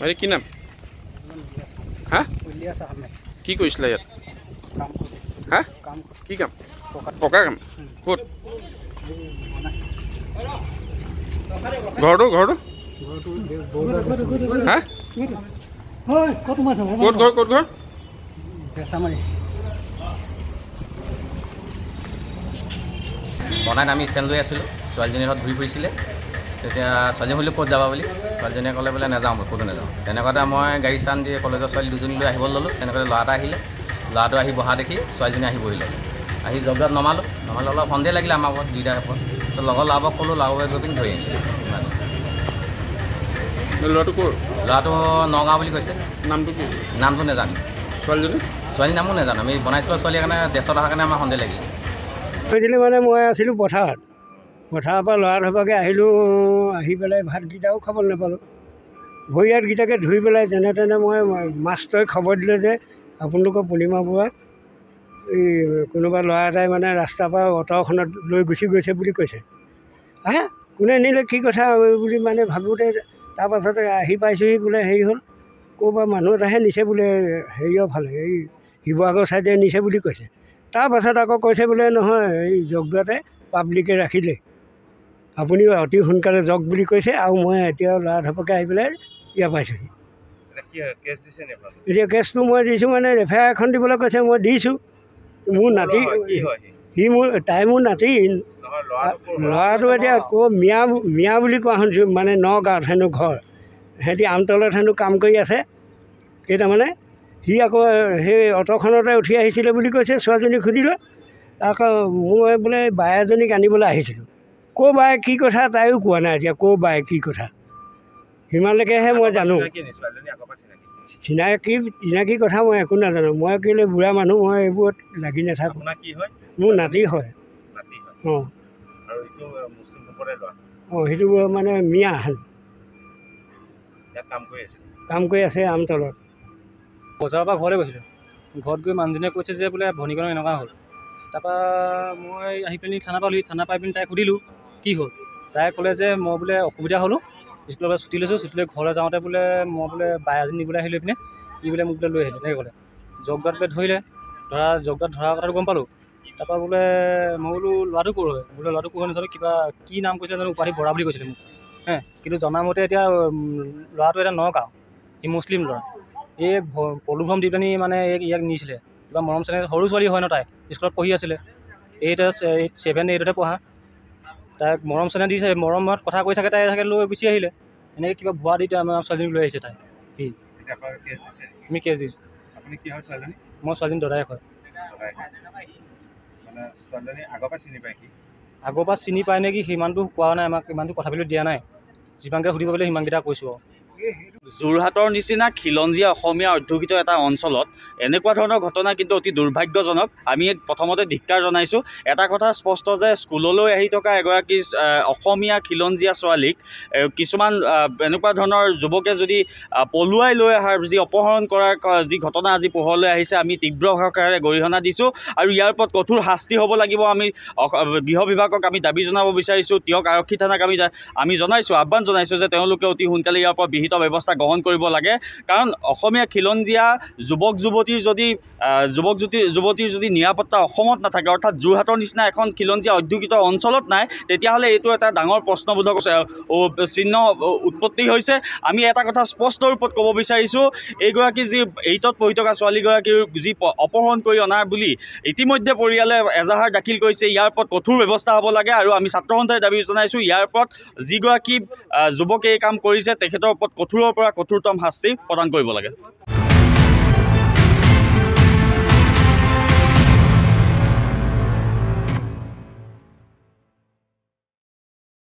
ভাই কি নাম হা কি কৰিছিলা ইয়াত হা কি কাম পকা কাম ক'ত ঘৰটো হা ক'ত ঘৰ বনাই আমি ষ্টেণ্ড লৈ আছিলোঁ ছোৱালীজনীৰ ঘৰত ঘূৰি ফুৰিছিলে তেতিয়া ছোৱালীজনী সুধিলে ক'ত যাবা বুলি ছোৱালীজনীয়ে ক'লে বোলে নাযাওঁ মই ক'তো নাযাওঁ তেনেকুৱাতে মই গাড়ী ষ্টাণ্ড দি কলেজৰ ছোৱালী দুজনী লৈ আহিব ল'লোঁ তেনেকুৱাতে ল'ৰা এটা আহিলে ল'ৰাটো আহি বহা দেখি ছোৱালীজনী আহি বহিলে আহি জবত নমালোঁ অলপ সন্দেহ লাগিলে আমাৰ ঘৰত দুইটাৰ ওপৰত তো লগৰ ল'ৰাবোৰক ক'লোঁ ল'ৰাবোৰে গৈ পিনি ধৰি আনিলে ল'ৰাটো ক'ৰ ল'ৰাটো নগাঁও বুলি কৈছে নামটো কি নামটো নাজানো ছোৱালীৰ নামো নাজানো আমি বনাইছিলোঁ ছোৱালীৰ কাৰণে দেশত অহাৰ কাৰণে আমাৰ সন্দেহ লাগিলে কৈছিলোঁ মানে মই আছিলোঁ পথাৰৰ পৰা ল'ৰা ধৰপাকৈ আহিলোঁ আহি পেলাই ভাতকেইটাও খাবলৈ নাপালোঁ ভৰি হাতকেইটাকে ধুই পেলাই যেনে তেনে মই মাষ্টৰে খবৰ দিলে যে আপোনালোকৰ পূৰ্ণিমা বৰুৱাক এই কোনোবা ল'ৰা এটাই মানে ৰাস্তাৰ পৰা অ'টোখনত লৈ গুচি গৈছে বুলি কৈছে হা কোনে নিলে কি কথা বুলি মানে ভাবোঁতে তাৰপাছতে আহি পাইছোঁহি বোলে হেৰি হ'ল ক'ৰবাৰ মানুহ এটাহে নিছে বোলে হেৰিয়ৰ ফালে এই শিৱসাগৰ ছাইডে নিছে বুলি কৈছে তাৰপাছত আকৌ কৈছে বোলে নহয় এই জগদুৱাতে পাব্লিকে ৰাখিলে আপুনি অতি সোনকালে যাওক বুলি কৈছে আৰু মই এতিয়া ল'ৰা ধপকে আহি পেলাই ইয়াৰ পাইছোঁহি এতিয়া কেছটো মই দিছোঁ মানে এফআইআৰ এখন দিবলৈ কৈছে মই দিছোঁ মোৰ নাতি তাই মোৰ নাতি ল'ৰাটো এতিয়া মিয়া বুলি কোৱা শুনিছোঁ মানে নগাঁৱত হেনো ঘৰ সিহঁতি আমতলত হেনো কাম কৰি আছে কেইটামানে সি আকৌ সেই অটোখনতে উঠি আহিছিলে বুলি কৈছে ছোৱালীজনীক সুধিলে আকৌ মই বোলে বাই এজনীক আনিবলৈ আহিছিলোঁ ক'ৰ বাই কি কথা তাইও কোৱা নাই এতিয়া ক'ৰ বাই কি কথা সিমানলৈকেহে মই জানো চিনাকি কথা মই একো নাজানো মই কেলৈ বুঢ়া মানুহ মই এইবোৰত লাগি নাথাকোঁ মোৰ নাতি হয় অঁ সেইটো মানে মিয়া কাম কৰি আছে আমতলত বজাৰৰ পৰা ঘৰলৈ গৈছিলোঁ ঘৰত গৈ মানুহজনীয়ে কৈছে যে বোলে ভনীকণৰ এনেকুৱা হ'ল তাৰপৰা মই আহি পিনি থানা পালোঁ থানা পাই পিনি তাইক সুধিলোঁ কি হ'ল তাই ক'লে যে মই বোলে অসুবিধা হ'লোঁ স্কুলৰ পৰা ছুটি লৈছোঁ ছুটি লৈ ঘৰলৈ যাওঁতে বোলে মই বোলে বাই এজনী নিবলৈ আহিলোঁ পিনে ই বোলে মোক বোলে লৈ আহিলে তেনেকৈ ক'লে জগদাত বোলে ধৰিলে জগদাত ধৰাৰ কথাটো গম পালোঁ তাৰপৰা বোলে মই বোলো ল'ৰাটো ক'ৰ হয় বোলে ল'ৰাটো ক'ৰ নাজানো কিবা কি নাম কৈছিলে জানো উপাধি বৰা বুলি কৈছিলে মোক কিন্তু জনামতে এতিয়া ল'ৰাটো এতিয়া নগাঁও সি মুছলিম ল'ৰা এই পলুভ্ৰম দি পিনি মানে ইয়াক নিছিলে কিবা মৰম চেনেহ সৰু ছোৱালী হয় ন তাই স্কুলত পঢ়ি আছিলে 7-8তে পঢ়া তাইক মৰম চেনেহ দিছে মৰমত কথা কৈ চাগে তাই চাগে লৈ গুচি আহিলে এনেকৈ কিবা ভুৱা দি আমাৰ ছোৱালীজনীক লৈ আহিছে তাই সি আমি কেছ দিছোঁ মই ছোৱালীজনী দদায়েক হয় আগৰ পৰা চিনি পায় নেকি সিমানটো কোৱা নাই আমাক ইমানটো কথাবিলাক দিয়া নাই যিমানকৈ সুধিব পাৰিলে সিমানকেইটা কৈছোঁ যোৰহাটৰ নিচিনা খিলঞ্জীয়া অসমীয়া অধ্যুষিত এটা অঞ্চলত এনেকুৱা ধৰণৰ ঘটনা কিন্তু অতি দুৰ্ভাগ্যজনক আমি প্ৰথমতে ধিক্কাৰ জনাইছোঁ এটা কথা স্পষ্ট যে স্কুললৈ আহি থকা এগৰাকী অসমীয়া খিলঞ্জীয়া ছোৱালীক কিছুমান এনেকুৱা ধৰণৰ যুৱকে যদি পলুৱাই লৈ অহাৰ যি অপহৰণ কৰাৰ যি ঘটনা আজি পোহৰলৈ আহিছে আমি তীব্ৰ ভাষাৰে গৰিহণা দিছোঁ আৰু ইয়াৰ ওপৰত কঠোৰ শাস্তি হ'ব লাগিব আমি গৃহ বিভাগক আমি দাবী জনাব বিচাৰিছোঁ তিয়ক আৰক্ষী থানাক আমি জনাইছোঁ আহ্বান জনাইছোঁ যে তেওঁলোকে অতি সোনকালে ইয়াৰ ওপৰত বিহিত ব্যৱস্থা গ্ৰহণ কৰিব লাগে কাৰণ অসমীয়া খিলঞ্জীয়া যুৱক যুৱতীৰ যদি নিৰাপত্তা অসমত নাথাকে অৰ্থাৎ যোৰহাটৰ নিচিনা এখন খিলঞ্জীয়া অধ্যুষিত অঞ্চলত নাই তেতিয়াহ'লে এইটো এটা ডাঙৰ প্ৰশ্নবোধক চিহ্ন উৎপত্তি হৈছে আমি এটা কথা স্পষ্ট ৰূপত ক'ব বিচাৰিছোঁ এইগৰাকী যি 8ত পঢ়ি থকা ছোৱালীগৰাকীৰ যি অপহৰণ কৰি অনাৰ বুলি ইতিমধ্যে পৰিয়ালে এজাহাৰ দাখিল কৰিছে ইয়াৰ ওপৰত কঠোৰ ব্যৱস্থা হ'ব লাগে আৰু আমি ছাত্ৰ সন্থাই দাবী জনাইছোঁ ইয়াৰ ওপৰত যিগৰাকী যুৱকে এই কাম কৰিছে তেখেতৰ ওপৰত কঠোৰৰ পৰা কঠোৰতম শাস্তি প্ৰদান কৰিব লাগে।